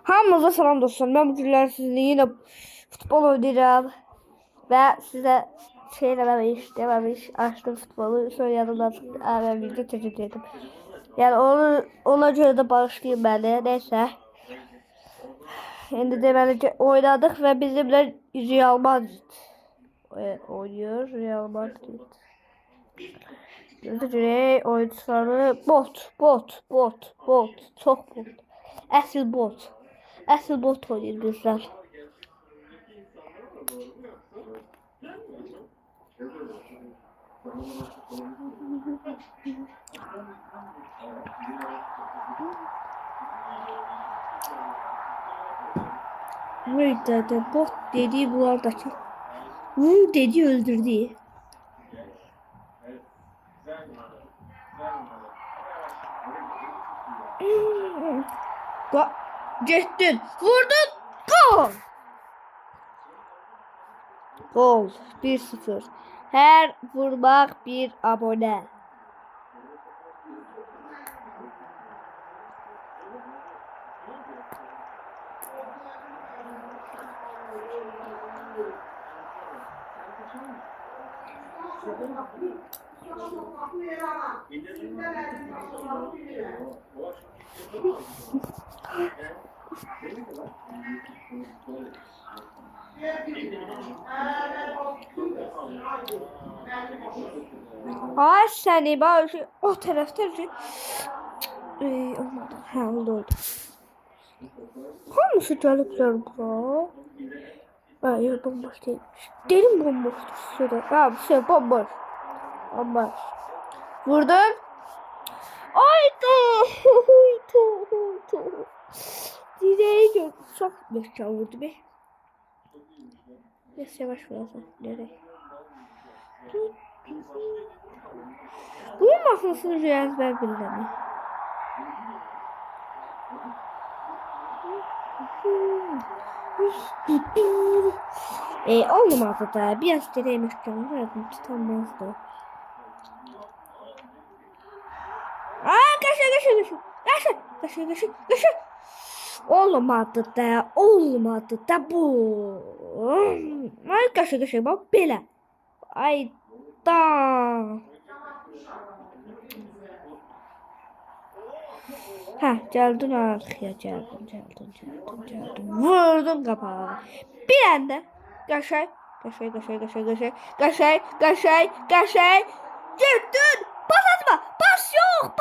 Hamınıza salam dostlar. Ben bugünler sizinle yine futbol oynayacağım. Ve size dememiş açtım futbolu. Sonra yanımdan çıktı. Ben video teşekkür ettim. Yani ona göre de bağışlayayım ben de. Neyse. Şimdi de bence oynadık ve bizimle Real Madrid oynuyor. Real Madrid. Gördüğünüz oyuncuları bot. Çok bot. Əsl bot. Əsl bot oynayır bizler. Nerede bot dediği bulardaki. Dedi öldürdü. Gettin. Vurdun. Gol. Gol. 1-0. Her vurmak bir abone. Ay seni bak o tarafta olmadı. Ha oldu. Hamısı gəliblər bura. Hayır bomboş değilmiş. Derin bomboştu şurada. Ha bu şey bomboş. Bomboş. Vurdun. Ayda. Direğe gör. Çok meşkan vurdu be. Biraz yavaş vurasın. Nereye? Bu masasını biraz ben bilmem. Olmadı da biraz direğe meşkan vurardım. Tutamazdı. Kaşı. Olmadı da bu. Ay kaşı bak belə. Ay da. Ha geldin arkaya geldin. Vurdum kapağı. Bir anda kaşay. Gittin. Pas atma. Pas yok.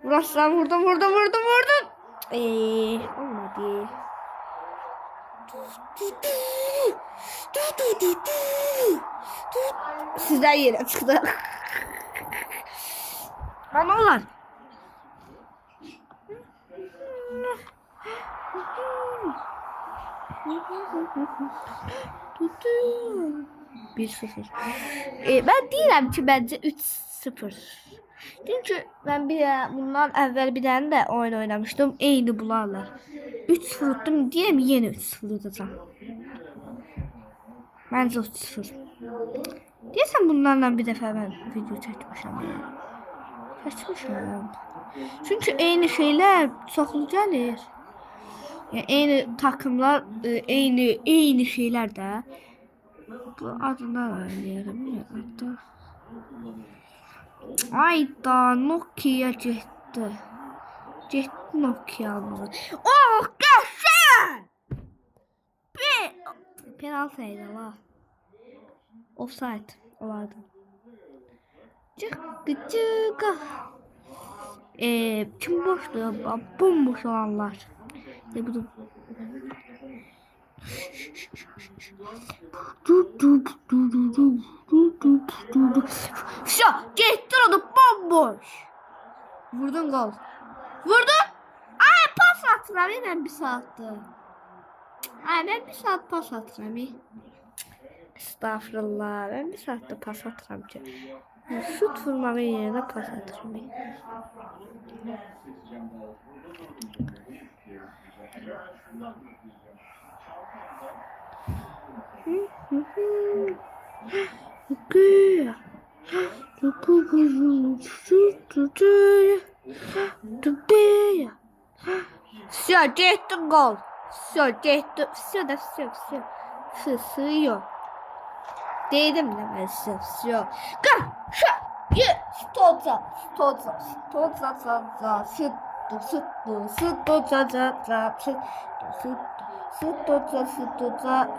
Burasından vurdum. Olmadı. Sizden yere çıktı. Ama olan. Bir sıfır. Ben deyirəm ki bence 3-0. Çünkü ben bundan evvel bir tane de oyun oynamıştım. Eyni bularlar. 3-0 utdum deyirəm yine 3-0 udacağım. Bence 3-0. Deyəsən bunlarla bir defa ben video çəkmişəm. Çünkü eyni şeyler çoxlu gəlir. Yani eyni takımlar, eyni şeyler də. Bu adına öyrənirəm. Hatta Ayda Nokia getdi. Nokia'mız. Oh qəşəng! Penaltıydı la. Offside olardı. Çık. Kim boşdu? Bomboş olanlar. Bu da Şu gettin onu bomboş. Vurdun gol. Vurdun. Ay pas atıram ben bir saatte. Ay ben bir saat pas atıram. Estağfurullah ben bir saatte pas atıram ki. Şut vurmağın yerine pas atıram. Все, getdi gol. Все, getdi. Все da все, все. Все, sığıyor. Dedim de ben size. Все. Kaşa. Ye. Stoca. Stoca. Stoca. Stoca. Stoca. Stoca. Stoca. Stoca. Stoca.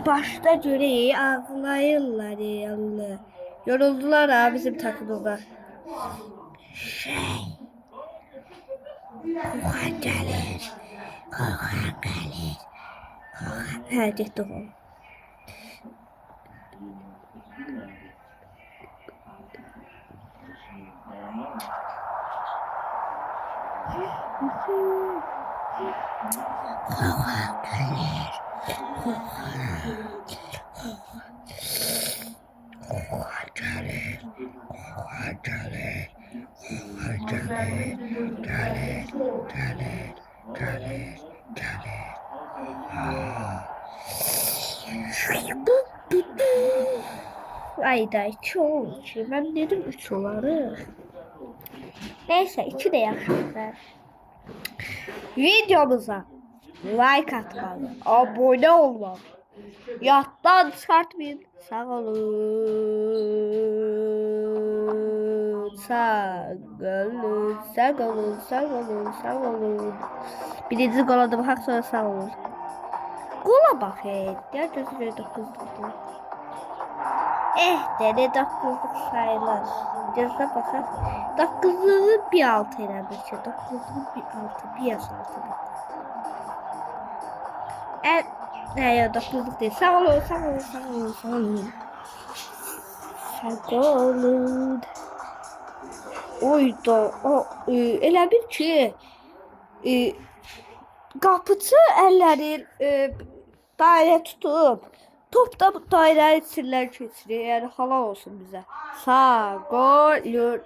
Başta göre ağlayırlar yanlı. Yoruldular ha bizim takımda. Kokan gelir. Kokan gelir. Kokan. Getdi o. Kokan gelir. Ayda 2 oldu ki. Ben dedim 3 oları. Neyse 2 de yaxşıdır. Videomuza like atmalı, abone olmalı. Yattan çıkartmayın. Sağ olun. Sağ olun. Sağ olun. Sağ olun. Sağ olun. Birinci gola da bakaq sonra sağ olun. Gola bak ya gözüne 9'luk. De 9'luk sayılır. Gözüne bakaq. 9'luğu bir altı eləmiş. 9'luğu bir altı. Bir yaş altı. Ya 9'luk değil. Sağ olun. Sağ olun. Sağ olun. Sağ olun. Sağ olun. Oyda o elə bir ki qapıçı əlləri dairə tutub topda bu dairənin içindən keçirir. Yəni halal olsun bizə. Sağ olun.